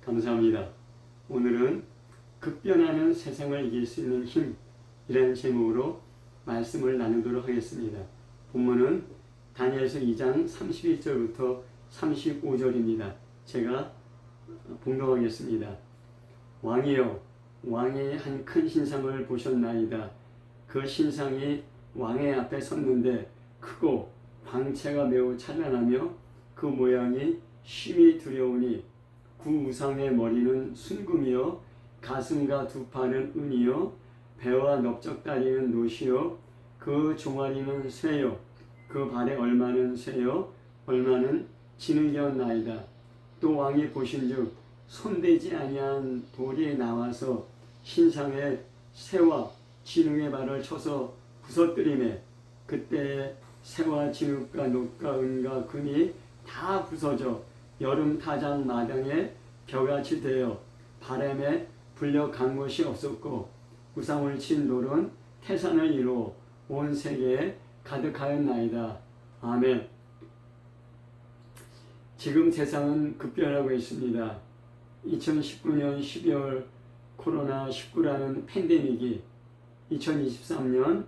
감사합니다. 오늘은 급변하는 세상을 이길 수 있는 힘이라는 제목으로 말씀을 나누도록 하겠습니다. 본문은 다니엘서 2장 31절부터 35절입니다. 제가 봉독하겠습니다. 왕이여, 왕이 한 큰 신상을 보셨나이다. 그 신상이 왕의 앞에 섰는데 크고 광채가 매우 찬란하며 그 모양이 심히 두려우니 그 우상의 머리는 순금이요 가슴과 두 팔은 은이요 배와 넓적다리는 노시요 그 종아리는 쇠요 그 발에 얼마는 쇠요 얼마는 진흙이었나이다. 또 왕이 보신즉 손대지 아니한 돌이 나와서 신상에 쇠와 진흙의 발을 쳐서 부서뜨리매 그때 쇠와 진흙과 녹과 은과 금이 다 부서져 여름 타장 마당에 벼같이 되어 바람에 불려 간 곳이 없었고 우상을 친 돌은 태산을 이루어 온 세계에 가득하였나이다. 아멘. 지금 세상은 급변하고 있습니다. 2019년 12월 코로나19라는 팬데믹이 2023년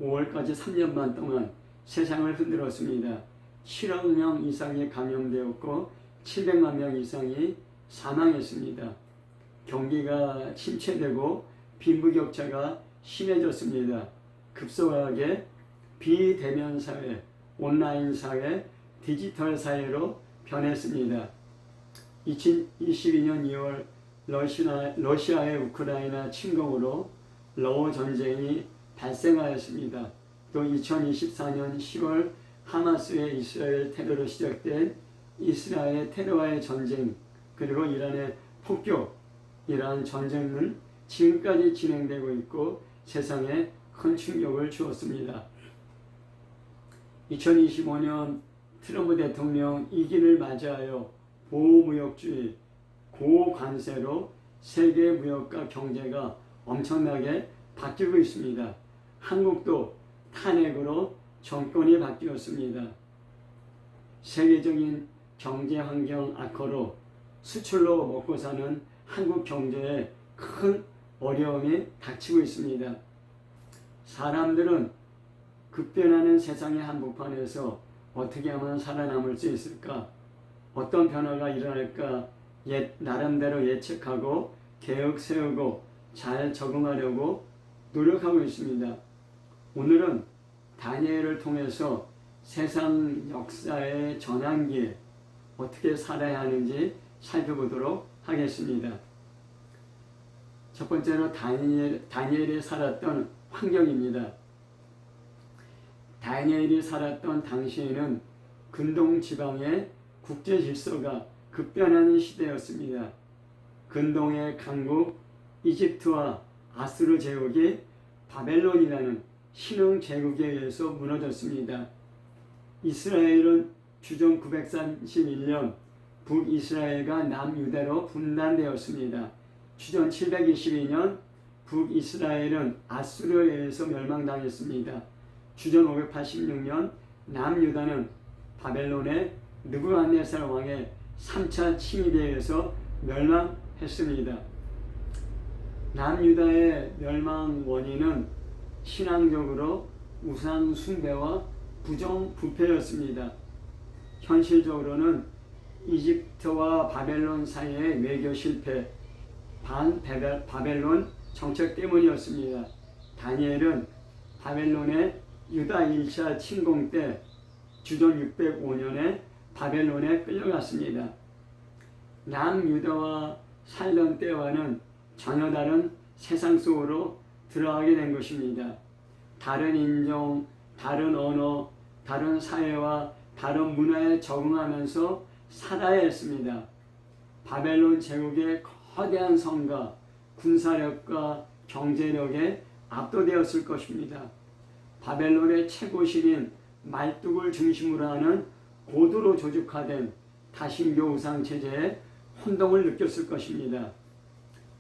5월까지 3년 반 동안 세상을 흔들었습니다. 7억 명 이상이 감염되었고 700만 명 이상이 사망했습니다. 경기가 침체되고 빈부격차가 심해졌습니다. 급속하게 비대면 사회, 온라인 사회, 디지털 사회로 변했습니다. 2022년 2월 러시아의 우크라이나 침공으로 러어 전쟁이 발생하였습니다. 또 2024년 10월 하마스의 이스라엘 테러로 시작된 이스라엘 테러와의 전쟁, 그리고 이란의 폭격, 이러한 전쟁은 지금까지 진행되고 있고 세상에 큰 충격을 주었습니다. 2025년 트럼프 대통령 2기를 맞이하여 보호무역주의, 고관세로 세계 무역과 경제가 엄청나게 바뀌고 있습니다. 한국도 탄핵으로 정권이 바뀌었습니다. 세계적인 경제 환경 악화로 수출로 먹고 사는 한국 경제에 큰 어려움이 닥치고 있습니다. 사람들은 급변하는 세상의 한복판에서 어떻게 하면 살아남을 수 있을까? 어떤 변화가 일어날까? 나름대로 예측하고 계획 세우고 잘 적응하려고 노력하고 있습니다. 오늘은 다니엘을 통해서 세상 역사의 전환기에 어떻게 살아야 하는지 살펴보도록 하겠습니다. 첫 번째로 다니엘이 살았던 환경입니다. 다니엘이 살았던 당시에는 근동 지방의 국제 질서가 급변하는 시대였습니다. 근동의 강국 이집트와 아수르 제국이 바벨론이라는 신흥 제국에 의해서 무너졌습니다. 이스라엘은 주전 931년 북이스라엘과 남유다로 분단되었습니다. 주전 722년 북이스라엘은 아수르에 의해서 멸망당했습니다. 주전 586년 남유다는 바벨론의 느부갓네살 왕의 3차 침입에 의해서 멸망했습니다. 남유다의 멸망 원인은 신앙적으로 우상 숭배와 부정부패였습니다. 현실적으로는 이집트와 바벨론 사이의 외교 실패, 바벨론 정책 때문이었습니다. 다니엘은 바벨론의 유다 1차 침공 때 주전 605년에 바벨론에 끌려갔습니다. 남유다와 살던 때와는 전혀 다른 세상 속으로 들어가게 된 것입니다. 다른 인종, 다른 언어, 다른 사회와 다른 문화에 적응하면서 살아야 했습니다. 바벨론 제국의 거대한 성과, 군사력과 경제력에 압도되었을 것입니다. 바벨론의 최고신인 말뚝을 중심으로 하는 고도로 조직화된 다신교 우상 체제에 혼동을 느꼈을 것입니다.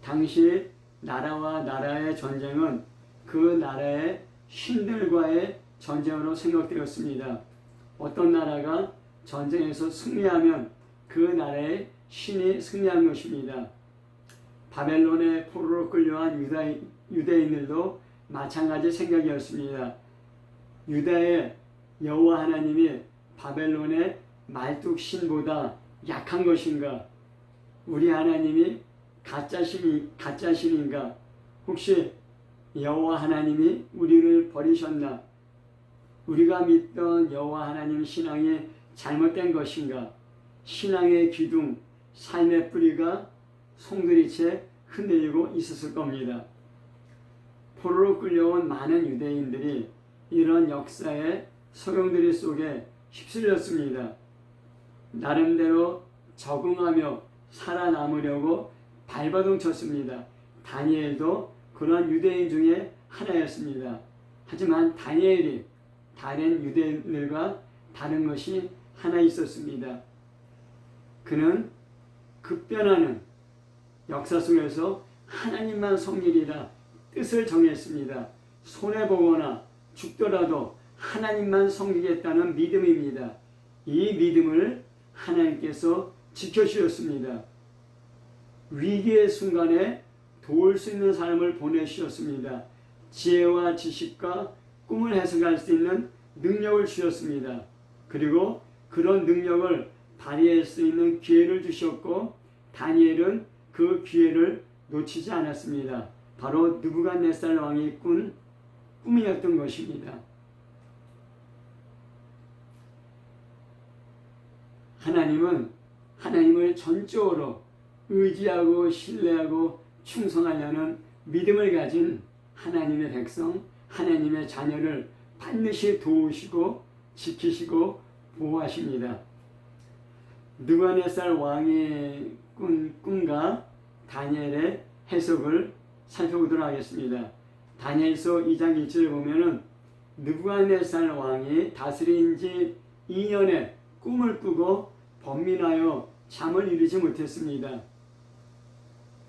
당시 나라와 나라의 전쟁은 그 나라의 신들과의 전쟁으로 생각되었습니다. 어떤 나라가 전쟁에서 승리하면 그 나라의 신이 승리한 것입니다. 바벨론의 포로로 끌려간 유대인들도 마찬가지 생각이었습니다. 유다의 여호와 하나님이 바벨론의 말뚝신보다 약한 것인가? 우리 하나님이 가짜신인가? 혹시 여호와 하나님이 우리를 버리셨나? 우리가 믿던 여호와 하나님 신앙이 잘못된 것인가? 신앙의 기둥, 삶의 뿌리가 송두리째 흔들리고 있었을 겁니다. 포로로 끌려온 많은 유대인들이 이런 역사의 소용돌이 속에 휩쓸렸습니다. 나름대로 적응하며 살아남으려고 발버둥 쳤습니다. 다니엘도 그런 유대인 중에 하나였습니다. 하지만 다니엘이 다른 유대인들과 다른 것이 하나 있었습니다. 그는 급변하는 역사 속에서 하나님만 섬기리라 뜻을 정했습니다. 손해보거나 죽더라도 하나님만 섬기겠다는 믿음입니다. 이 믿음을 하나님께서 지켜주셨습니다. 위기의 순간에 도울 수 있는 사람을 보내주셨습니다. 지혜와 지식과 꿈을 해석할 수 있는 능력을 주셨습니다. 그리고 그런 능력을 발휘할 수 있는 기회를 주셨고 다니엘은 그 기회를 놓치지 않았습니다. 바로 느부갓네살 왕이 꾼 꿈이었던 것입니다. 하나님은 하나님을 전적으로 의지하고 신뢰하고 충성하려는 믿음을 가진 하나님의 백성, 하나님의 자녀를 반드시 도우시고 지키시고 보호하십니다. 느부갓네살 왕의 꾼 꿈과 다니엘의 해석을 살펴보도록 하겠습니다. 다니엘서 2장 1절에 보면은 느부갓네살 왕이 다스린 지 2년에 꿈을 꾸고 번민하여 잠을 이루지 못했습니다.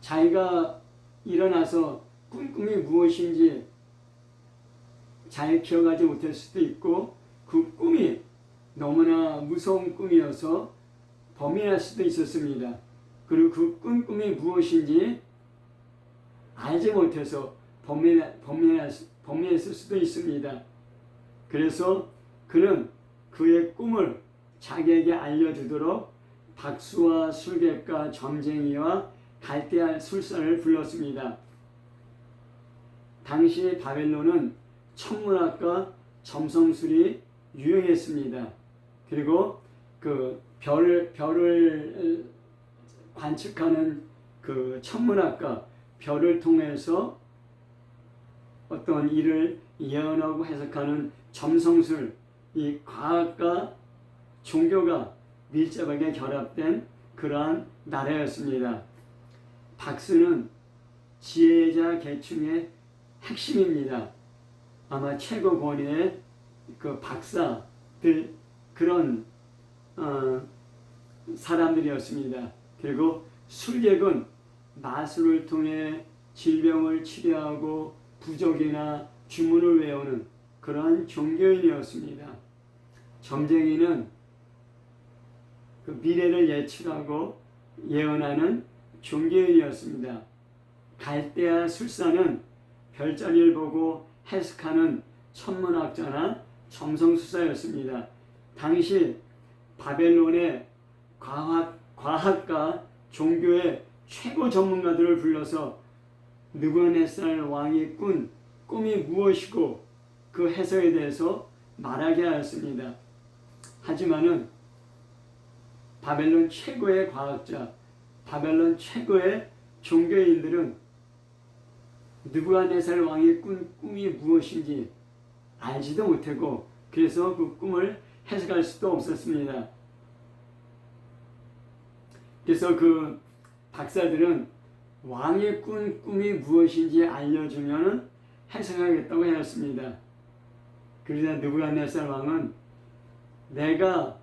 자기가 일어나서 꾼 꿈이 무엇인지 잘 기억하지 못할 수도 있고 그 꿈이 너무나 무서운 꿈이어서 번민할 수도 있었습니다. 그리고 그 꾼 꿈이 무엇인지 알지 못해서 번민했을 수도 있습니다. 그래서 그는 그의 꿈을 자기에게 알려주도록 박수와 술객과 점쟁이와 갈대아 술사를 불렀습니다. 당시 바벨론은 천문학과 점성술이 유행했습니다. 그리고 그 별을 관측하는 그 천문학과 별을 통해서 어떤 일을 예언하고 해석하는 점성술, 이 과학과 종교가 밀접하게 결합된 그러한 나라였습니다. 박수는 지혜자 계층의 핵심입니다. 아마 최고 권위의 그 박사들 그런 사람들이었습니다. 그리고 술객은 마술을 통해 질병을 치료하고 부적이나 주문을 외우는 그런 종교인이었습니다. 점쟁이는 그 미래를 예측하고 예언하는 종교인이었습니다. 갈대아 술사는 별자리를 보고 해석하는 천문학자나 점성술사였습니다. 당시 바벨론의 과학과 종교의 최고 전문가들을 불러서 느부갓네살 왕이 꾼 꿈이 무엇이고 그 해석에 대해서 말하게 하였습니다. 하지만은 바벨론 최고의 과학자, 바벨론 최고의 종교인들은 느부갓네살 왕이 꾼 꿈이 무엇인지 알지도 못하고 그래서 그 꿈을 해석할 수도 없었습니다. 그래서 그 박사들은 왕이 꾼 꿈이 무엇인지 알려주면 해석하겠다고 하였습니다. 그러자 느부갓네살 왕은 내가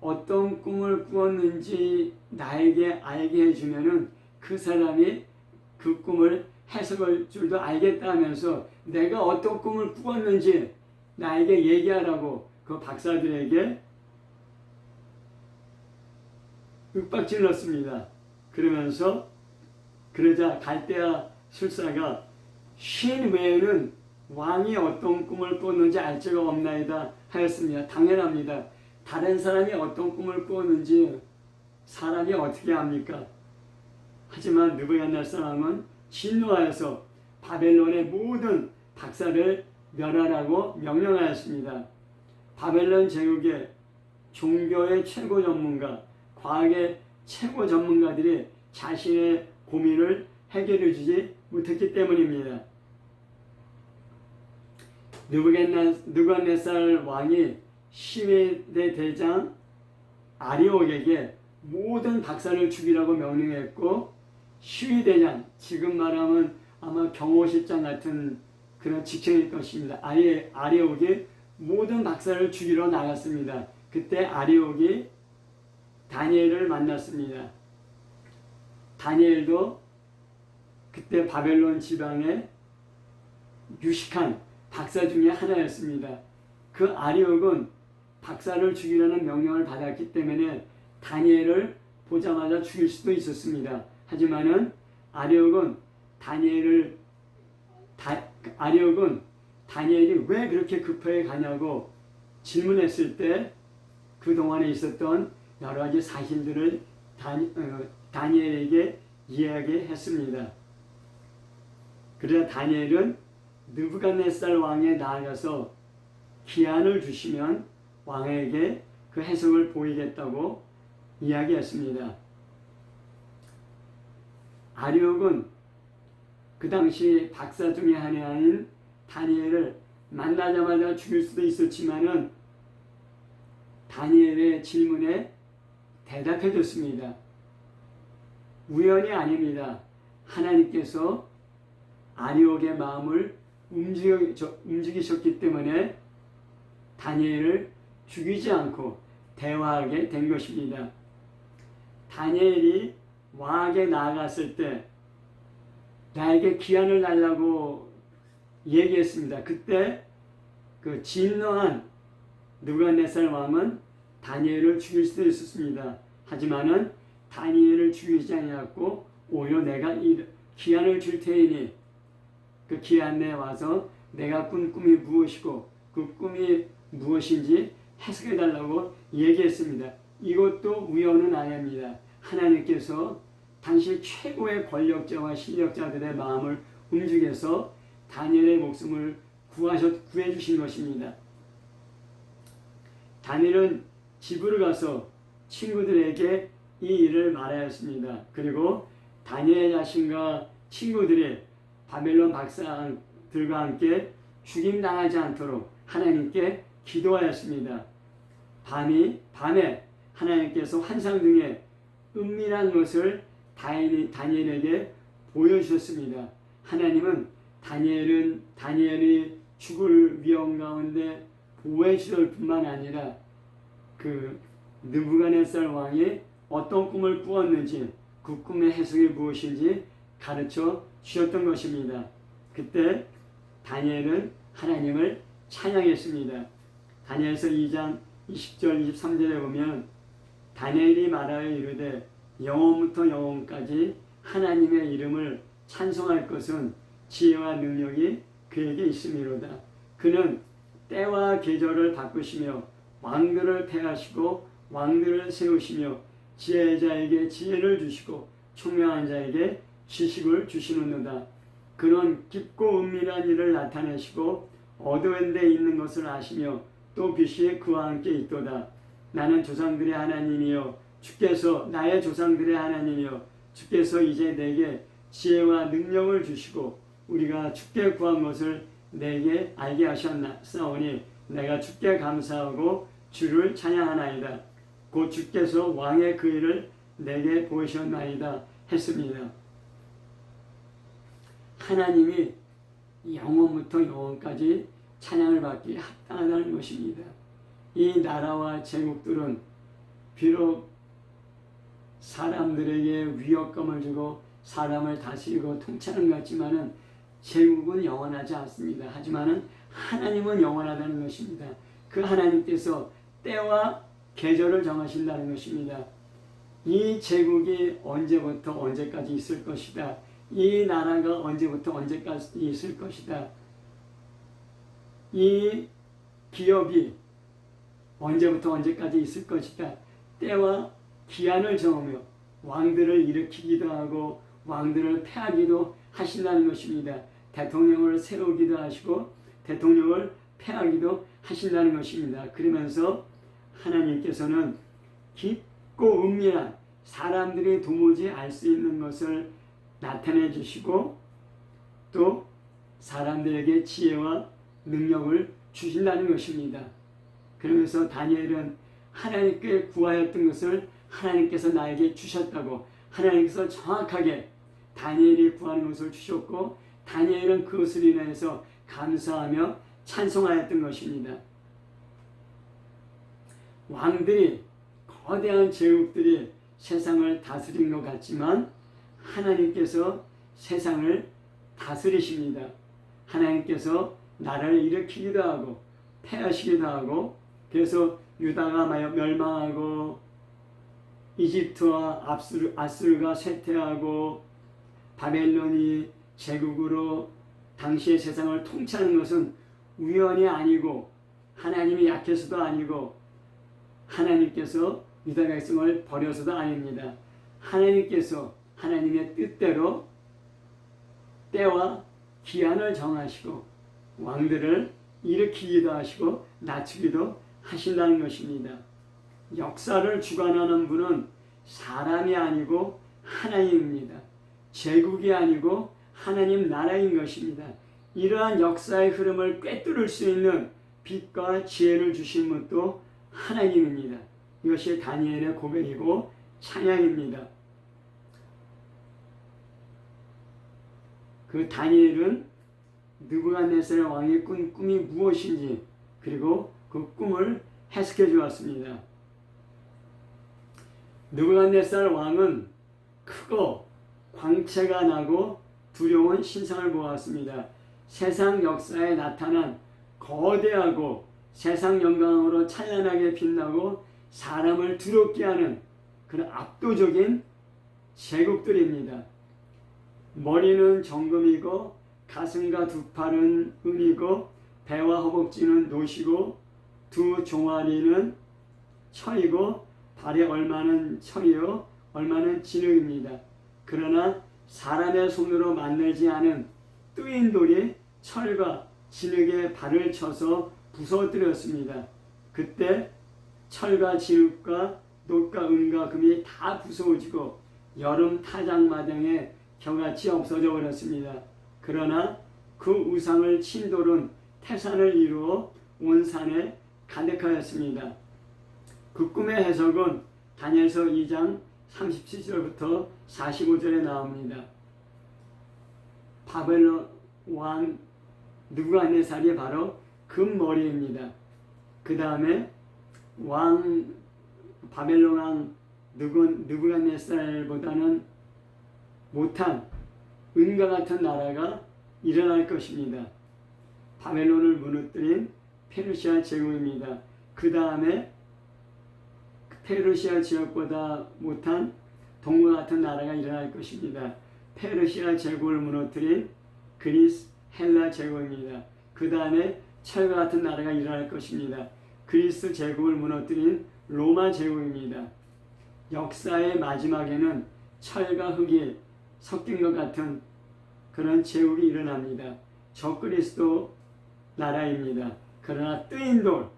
어떤 꿈을 꾸었는지 나에게 알게 해주면은 그 사람이 그 꿈을 해석할 줄도 알겠다 하면서 내가 어떤 꿈을 꾸었는지 나에게 얘기하라고 그 박사들에게 윽박질렀습니다. 그러면서 그러자 갈대아 술사가 신 외에는 왕이 어떤 꿈을 꾸었는지 알 자가 없나이다 하였습니다. 당연합니다. 다른 사람이 어떤 꿈을 꾸었는지 사람이 어떻게 압니까? 하지만 느부갓네살 왕은 진노하여서 바벨론의 모든 박사를 멸하라고 명령하였습니다. 바벨론 제국의 종교의 최고 전문가, 과학의 최고 전문가들이 자신의 고민을 해결해 주지 못했기 때문입니다. 느부갓네살 왕이 시위대 대장 아리옥에게 모든 박사를 죽이라고 명령했고, 시위대장, 지금 말하면 아마 경호실장 같은 그런 직책일 것입니다. 아리옥이 모든 박사를 죽이러 나갔습니다. 그때 아리옥이 다니엘을 만났습니다. 다니엘도 그때 바벨론 지방의 유식한 박사 중에 하나였습니다. 그 아리옥은 박사를 죽이라는 명령을 받았기 때문에 다니엘을 보자마자 죽일 수도 있었습니다. 하지만은 아리옥은 다니엘이 왜 그렇게 급하게 가냐고 질문했을 때 그동안에 있었던 여러 가지 사실들을 다니엘에게 이야기했습니다. 그러자 다니엘은 느부갓네살 왕에 나아가서 기한을 주시면 왕에게 그 해석을 보이겠다고 이야기했습니다. 아리옥은 그 당시 박사 중에 하나인 다니엘을 만나자마자 죽일 수도 있었지만은 다니엘의 질문에 대답해 줬습니다. 우연이 아닙니다. 하나님께서 아리옥의 마음을 움직이셨기 때문에 다니엘을 죽이지 않고 대화하게 된 것입니다. 다니엘이 왕에게 나아갔을 때 나에게 기한을 달라고 얘기했습니다. 그때 그 진노한 느부갓네살 왕은 다니엘을 죽일 수도 있었습니다. 하지만은 다니엘을 죽이지 아니하고 오히려 내가 이 기한을 줄 테이니 그 기한 내에 와서 내가 꾼 꿈이 무엇이고 그 꿈이 무엇인지 해석해 달라고 얘기했습니다. 이것도 우연은 아닙니다. 하나님께서 당시 최고의 권력자와 실력자들의 마음을 움직여서 다니엘의 목숨을 구해주신 것입니다. 다니엘은 집으로 가서 친구들에게 이 일을 말하였습니다. 그리고 다니엘 자신과 친구들이 바벨론 박사들과 함께 죽임당하지 않도록 하나님께 기도하였습니다. 밤에 하나님께서 환상 중에 은밀한 것을 다니엘에게 보여주셨습니다. 하나님은 다니엘이 죽을 위험 가운데 보호해 주실 뿐만 아니라 그 느부갓네살 왕이 어떤 꿈을 꾸었는지 그 꿈의 해석이 무엇인지 가르쳐 주셨던 것입니다. 그때 다니엘은 하나님을 찬양했습니다. 다니엘서 2장 20절 23절에 보면 다니엘이 말하여 이르되 영원부터 영원까지 하나님의 이름을 찬송할 것은 지혜와 능력이 그에게 있음이로다. 그는 때와 계절을 바꾸시며 왕들을 폐하시고 왕들을 세우시며 지혜자에게 지혜를 주시고 총명한 자에게 지식을 주시느니라. 그는 깊고 은밀한 일을 나타내시고 어두운 데 있는 것을 아시며 또 빛이 그와 함께 있도다. 나는 조상들의 하나님이여 주께서 나의 조상들의 하나님이여 주께서 이제 내게 지혜와 능력을 주시고 우리가 주께 구한 것을 내게 알게 하셨사오니 내가 주께 감사하고 주를 찬양하나이다. 곧 주께서 왕의 그 일을 내게 보이셨나이다 했습니다. 하나님이 영원부터 영원까지 찬양을 받기 합당하다는 것입니다. 이 나라와 제국들은 비록 사람들에게 위협감을 주고 사람을 다스리고 통치하는 것 같지만은 제국은 영원하지 않습니다. 하지만은 하나님은 영원하다는 것입니다. 그 하나님께서 때와 계절을 정하신다는 것입니다. 이 제국이 언제부터 언제까지 있을 것이다. 이 나라가 언제부터 언제까지 있을 것이다. 이 기업이 언제부터 언제까지 있을 것이다. 때와 기한을 정하며 왕들을 일으키기도 하고 왕들을 패하기도 하신다는 것입니다. 대통령을 세우기도 하시고 대통령을 패하기도 하신다는 것입니다. 그러면서 하나님께서는 깊고 은밀한 사람들이 도무지 알 수 있는 것을 나타내 주시고 또 사람들에게 지혜와 능력을 주신다는 것입니다. 그러면서 다니엘은 하나님께 구하였던 것을 하나님께서 나에게 주셨다고, 하나님께서 정확하게 다니엘이 구하는 것을 주셨고 다니엘은 그것을 인하여서 감사하며 찬송하였던 것입니다. 왕들이, 거대한 제국들이 세상을 다스린 것 같지만 하나님께서 세상을 다스리십니다. 하나님께서 나라를 일으키기도 하고 패하시기도 하고, 그래서 유다가 멸망하고 이집트와 아수르가 쇠퇴하고 바벨론이 제국으로 당시의 세상을 통치하는 것은 우연이 아니고 하나님이 약해서도 아니고 하나님께서 유다 백성을 버려서도 아닙니다. 하나님께서 하나님의 뜻대로 때와 기한을 정하시고 왕들을 일으키기도 하시고 낮추기도 하신다는 것입니다. 역사를 주관하는 분은 사람이 아니고 하나님입니다. 제국이 아니고 하나님 나라인 것입니다. 이러한 역사의 흐름을 꿰뚫을 수 있는 빛과 지혜를 주신 분도 하나님입니다. 이것이 다니엘의 고백이고 찬양입니다. 그 다니엘은 느부갓네살 왕의 꾼 꿈이 무엇인지 그리고 그 꿈을 해석해 주었습니다. 느부갓네살 왕은 크고 광채가 나고 두려운 신상을 보았습니다. 세상 역사에 나타난 거대하고 세상 영광으로 찬란하게 빛나고 사람을 두렵게 하는 그런 압도적인 제국들입니다. 머리는 정금이고 가슴과 두 팔은 은이고 배와 허벅지는 노시고 두 종아리는 철이고 발에 얼마는 철이요 얼마는 진흙입니다. 그러나 사람의 손으로 만들지 않은 뜨인 돌이 철과 진흙에 발을 쳐서 부서뜨렸습니다. 그때 철과 진흙과 녹과 은과 금이 다 부서지고 여름 타작마당에 겨같이 없어져 버렸습니다. 그러나 그 우상을 친 돌은 태산을 이루어 온 산에 가득하였습니다. 그 꿈의 해석은 다니엘서 2장 37절부터 45절에 나옵니다. 바벨론 왕 느부갓네살이 바로 금머리입니다. 그 다음에 바벨론 왕 느부갓네살보다는 못한 은과 같은 나라가 일어날 것입니다. 바벨론을 무너뜨린 페르시아 제국입니다. 그 다음에 페르시아 지역보다 못한 동과 같은 나라가 일어날 것입니다. 페르시아 제국을 무너뜨린 그리스 헬라 제국입니다. 그 다음에 철과 같은 나라가 일어날 것입니다. 그리스 제국을 무너뜨린 로마 제국입니다. 역사의 마지막에는 철과 흙이 섞인 것 같은 그런 제국이 일어납니다. 적그리스도 나라입니다. 그러나 뜨인 돌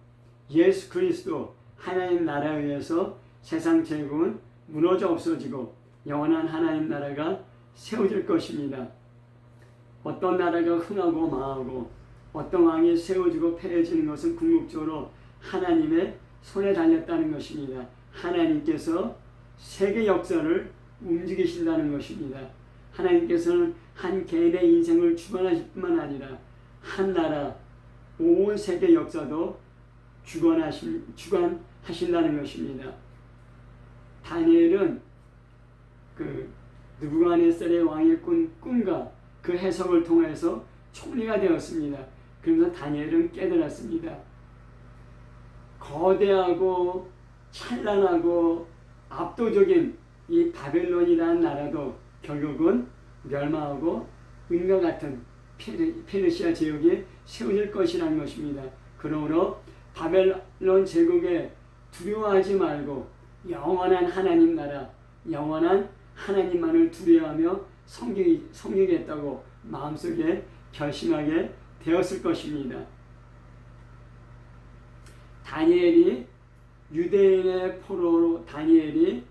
예수 그리스도 하나님 나라에 의해서 세상 제국은 무너져 없어지고 영원한 하나님 나라가 세워질 것입니다. 어떤 나라가 흥하고 망하고 어떤 왕이 세워지고 패해지는 것은 궁극적으로 하나님의 손에 달렸다는 것입니다. 하나님께서 세계 역사를 움직이신다는 것입니다. 하나님께서는 한 개인의 인생을 주관하실 뿐만 아니라 한 나라, 온 세계 역사도 주관하신다는 것입니다. 다니엘은 그 느부갓네살의 왕의 꾼 꿈과 그 해석을 통해서 총리가 되었습니다. 그러면서 다니엘은 깨달았습니다. 거대하고 찬란하고 압도적인 이 바벨론이라는 나라도 결국은 멸망하고 은과 같은 페르시아 제국이 세워질 것이라는 것입니다. 그러므로 바벨론 제국에 두려워하지 말고 영원한 하나님 나라, 영원한 하나님만을 두려워하며 섬기겠다고 마음속에 결심하게 되었을 것입니다. 다니엘이 유대인의 포로로 다니엘이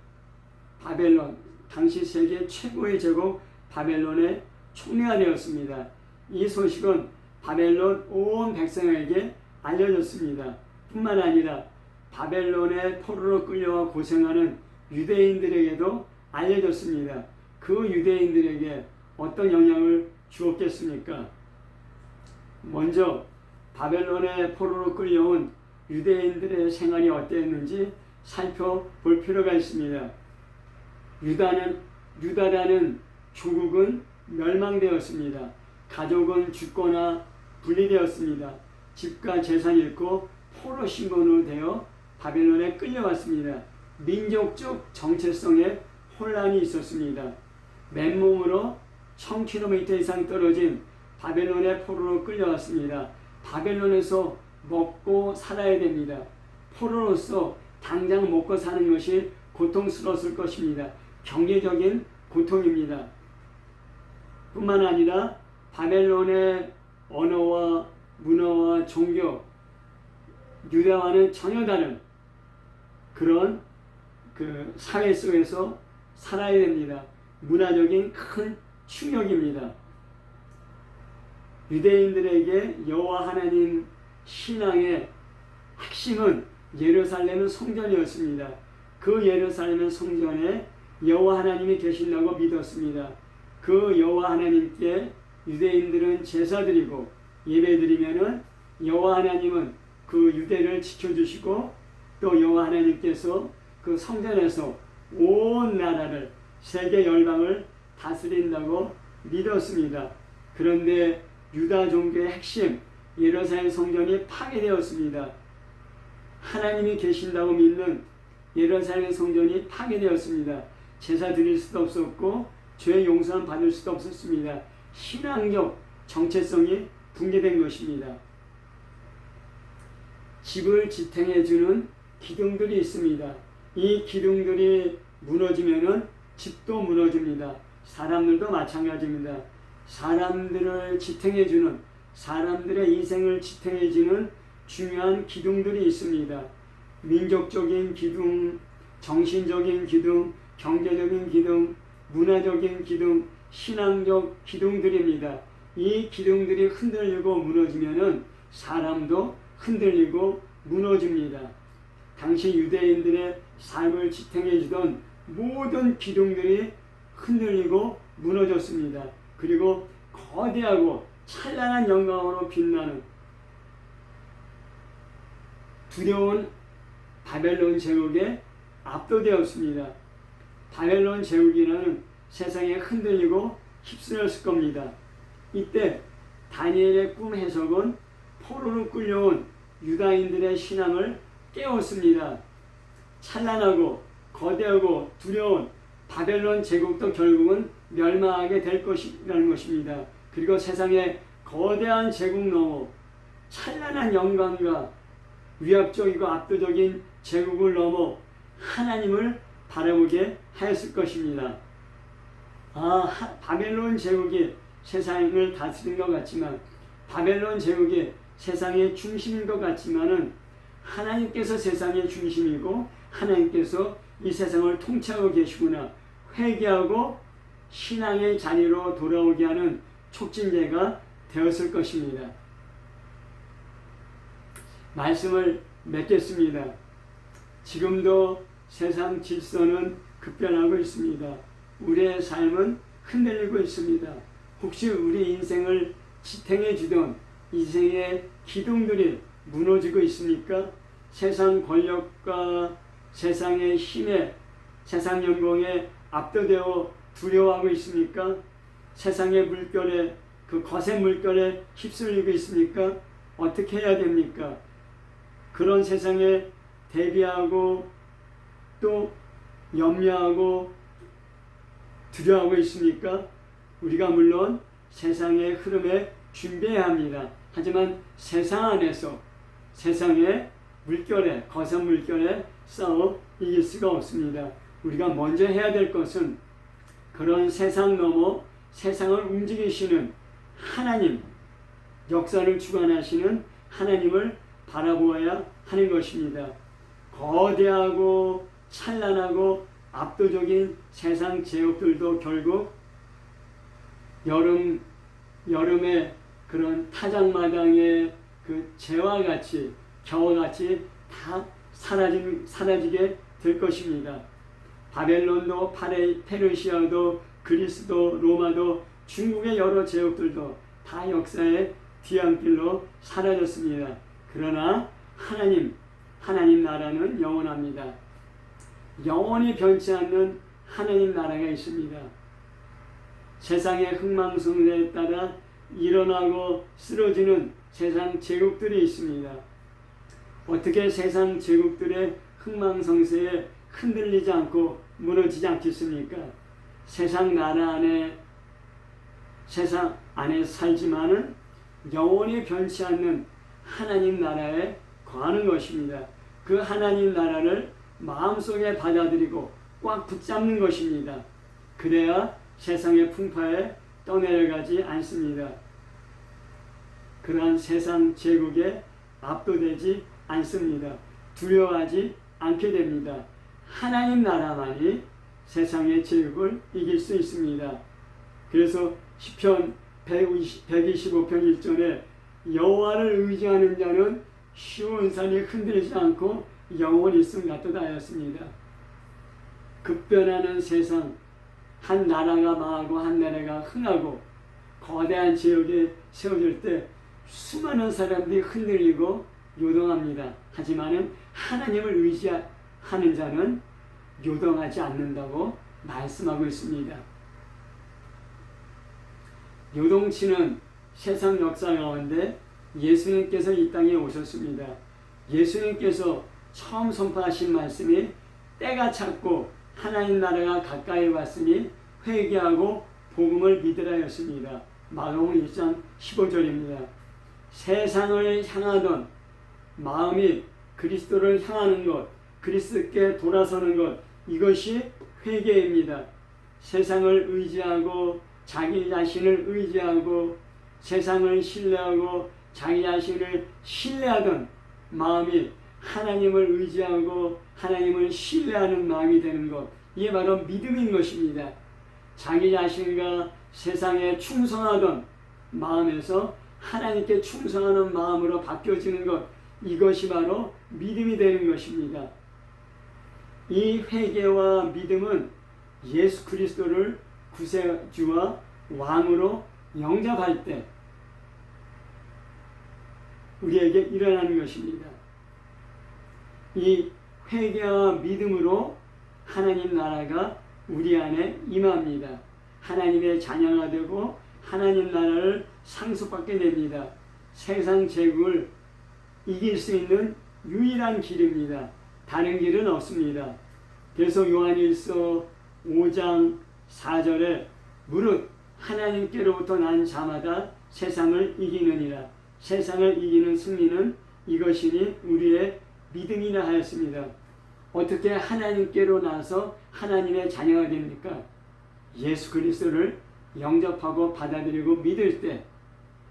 바벨론, 당시 세계 최고의 제국 바벨론의 총리가 되었습니다. 이 소식은 바벨론 온 백성에게 알려졌습니다. 뿐만 아니라 바벨론의 포로로 끌려와 고생하는 유대인들에게도 알려졌습니다. 그 유대인들에게 어떤 영향을 주었겠습니까? 먼저 바벨론의 포로로 끌려온 유대인들의 생활이 어땠는지 살펴볼 필요가 있습니다. 유다라는 조국은 멸망되었습니다. 가족은 죽거나 분리되었습니다. 집과 재산이 잃고 포로 신분으로 되어 바벨론에 끌려왔습니다. 민족적 정체성에 혼란이 있었습니다. 맨몸으로 1000km 이상 떨어진 바벨론의 포로로 끌려왔습니다. 바벨론에서 먹고 살아야 됩니다. 포로로서 당장 먹고 사는 것이 고통스러웠을 것입니다. 경제적인 고통입니다. 뿐만 아니라 바벨론의 언어와 문화와 종교, 유다와는 전혀 다른 그런 사회 속에서 살아야 됩니다. 문화적인 큰 충격입니다. 유대인들에게 여호와 하나님 신앙의 핵심은 예루살렘 성전이었습니다. 그 예루살렘 성전에 여호와 하나님이 계신다고 믿었습니다. 그 여호와 하나님께 유대인들은 제사 드리고 예배 드리면은 여호와 하나님은 그 유대를 지켜주시고 또 여호와 하나님께서 그 성전에서 온 나라를 세계 열방을 다스린다고 믿었습니다. 그런데 유다 종교의 핵심 예루살렘 성전이 파괴되었습니다. 하나님이 계신다고 믿는 예루살렘 성전이 파괴되었습니다. 제사 드릴 수도 없었고 죄 용서 받을 수도 없었습니다. 신앙적 정체성이 붕괴된 것입니다. 집을 지탱해주는 기둥들이 있습니다. 이 기둥들이 무너지면은 집도 무너집니다. 사람들도 마찬가지입니다. 사람들을 지탱해주는, 사람들의 인생을 지탱해주는 중요한 기둥들이 있습니다. 민족적인 기둥, 정신적인 기둥, 경제적인 기둥, 문화적인 기둥, 신앙적 기둥들입니다. 이 기둥들이 흔들리고 무너지면은 사람도 흔들리고 무너집니다. 당시 유대인들의 삶을 지탱해주던 모든 기둥들이 흔들리고 무너졌습니다. 그리고 거대하고 찬란한 영광으로 빛나는 두려운 바벨론 제국에 압도되었습니다. 바벨론 제국이라는 세상에 흔들리고 휩쓸렸을 겁니다. 이때 다니엘의 꿈 해석은 포로로 끌려온 유다인들의 신앙을 깨웠습니다. 찬란하고 거대하고 두려운 바벨론 제국도 결국은 멸망하게 될 것이라는 것입니다. 그리고 세상의 거대한 제국 넘어 찬란한 영광과 위압적이고 압도적인 제국을 넘어 하나님을 바라보게 하였을 것입니다. 바벨론 제국이 세상을 다스린 것 같지만, 바벨론 제국이 세상의 중심인 것 같지만은 하나님께서 세상의 중심이고 하나님께서 이 세상을 통치하고 계시구나 회개하고 신앙의 자리로 돌아오게 하는 촉진제가 되었을 것입니다. 말씀을 맺겠습니다. 지금도 세상 질서는 급변하고 있습니다. 우리의 삶은 흔들리고 있습니다. 혹시 우리 인생을 지탱해 주던 인생의 기둥들이 무너지고 있습니까? 세상 권력과 세상의 힘에, 세상 영광에 압도되어 두려워하고 있습니까? 세상의 물결에, 그 거센 물결에 휩쓸리고 있습니까? 어떻게 해야 됩니까? 그런 세상에 대비하고 또 염려하고 두려워하고 있습니까? 우리가 물론 세상의 흐름에 준비해야 합니다. 하지만 세상 안에서 세상의 물결에, 거센 물결에 싸워 이길 수가 없습니다. 우리가 먼저 해야 될 것은 그런 세상 넘어 세상을 움직이시는 하나님, 역사를 주관하시는 하나님을 바라보아야 하는 것입니다. 거대하고 찬란하고 압도적인 세상 제국들도 결국 여름의 그런 타작마당의 그 재와 같이 겨와 같이 다 사라지게 될 것입니다. 바벨론도 페르시아도 그리스도 로마도 중국의 여러 제국들도 다 역사의 뒤안길로 사라졌습니다. 그러나 하나님 나라는 영원합니다. 영원히 변치 않는 하나님 나라가 있습니다. 세상의 흥망성쇠에 따라 일어나고 쓰러지는 세상 제국들이 있습니다. 어떻게 세상 제국들의 흥망성쇠에 흔들리지 않고 무너지지 않겠습니까? 세상 안에 살지만은 영원히 변치 않는 하나님 나라에 거하는 것입니다. 그 하나님 나라를 마음속에 받아들이고 꽉 붙잡는 것입니다. 그래야 세상의 풍파에 떠내려가지 않습니다. 그러한 세상 제국에 압도되지 않습니다. 두려워하지 않게 됩니다. 하나님 나라만이 세상의 제국을 이길 수 있습니다. 그래서 시편 125편 1절에 여호와를 의지하는 자는 쉬운 산이 흔들리지 않고 영원히 있음 같도다 하였습니다. 급변하는 세상, 한 나라가 망하고 한 나라가 흥하고 거대한 지역이 세워질 때 수많은 사람들이 흔들리고 요동합니다. 하지만 하나님을 의지하는 자는 요동하지 않는다고 말씀하고 있습니다. 요동치는 세상 역사 가운데 예수님께서 이 땅에 오셨습니다. 예수님께서 처음 선포하신 말씀이 때가 찼고 하나님 나라가 가까이 왔으니 회개하고 복음을 믿으라였습니다. 마가복음 1장 15절입니다. 세상을 향하던 마음이 그리스도를 향하는 것, 그리스도께 돌아서는 것, 이것이 회개입니다. 세상을 의지하고 자기 자신을 의지하고 세상을 신뢰하고 자기 자신을 신뢰하던 마음이 하나님을 의지하고 하나님을 신뢰하는 마음이 되는 것, 이게 바로 믿음인 것입니다. 자기 자신과 세상에 충성하던 마음에서 하나님께 충성하는 마음으로 바뀌어지는 것, 이것이 바로 믿음이 되는 것입니다. 이 회개와 믿음은 예수 그리스도를 구세주와 왕으로 영접할 때 우리에게 일어나는 것입니다. 이 회개와 믿음으로 하나님 나라가 우리 안에 임합니다. 하나님의 자녀가 되고 하나님 나라를 상속받게 됩니다. 세상 제국을 이길 수 있는 유일한 길입니다. 다른 길은 없습니다. 그래서 요한일서 5장 4절에 무릇 하나님께로부터 난 자마다 세상을 이기느니라. 세상을 이기는 승리는 이것이니 우리의 믿음이라 하였습니다. 어떻게 하나님께로 나서 하나님의 자녀가 됩니까? 예수 그리스도를 영접하고 받아들이고 믿을 때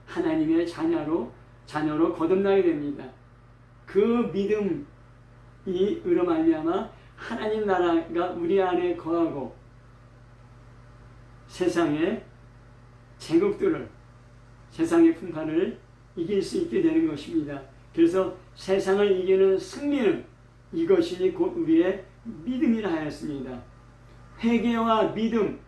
하나님의 자녀로 거듭나게 됩니다. 그 믿음이 으로 말미암아 하나님 나라가 우리 안에 거하고 세상의 제국들을, 세상의 풍파를 이길 수 있게 되는 것입니다. 그래서 세상을 이기는 승리는 이것이니 곧 우리의 믿음이라 하였습니다. 회개와 믿음,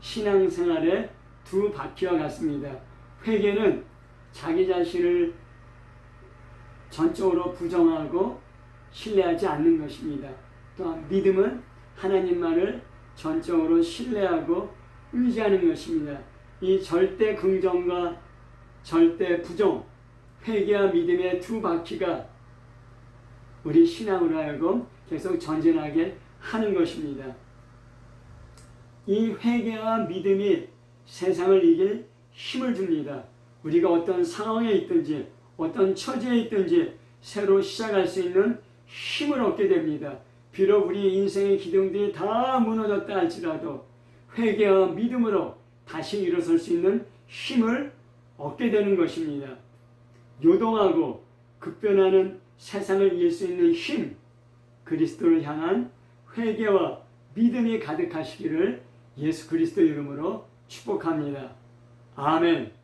신앙생활의 두 바퀴와 같습니다. 회개는 자기 자신을 전적으로 부정하고 신뢰하지 않는 것입니다. 또한 믿음은 하나님만을 전적으로 신뢰하고 의지하는 것입니다. 이 절대 긍정과 절대 부정, 회개와 믿음의 두 바퀴가 우리 신앙으로 하여금 계속 전진하게 하는 것입니다. 이 회개와 믿음이 세상을 이길 힘을 줍니다. 우리가 어떤 상황에 있든지 어떤 처지에 있든지 새로 시작할 수 있는 힘을 얻게 됩니다. 비록 우리 인생의 기둥들이 다 무너졌다 할지라도 회개와 믿음으로 다시 일어설 수 있는 힘을 얻게 되는 것입니다. 요동하고 급변하는 세상을 이길 수 있는 힘, 그리스도를 향한 회개와 믿음이 가득하시기를 예수 그리스도 이름으로 축복합니다. 아멘.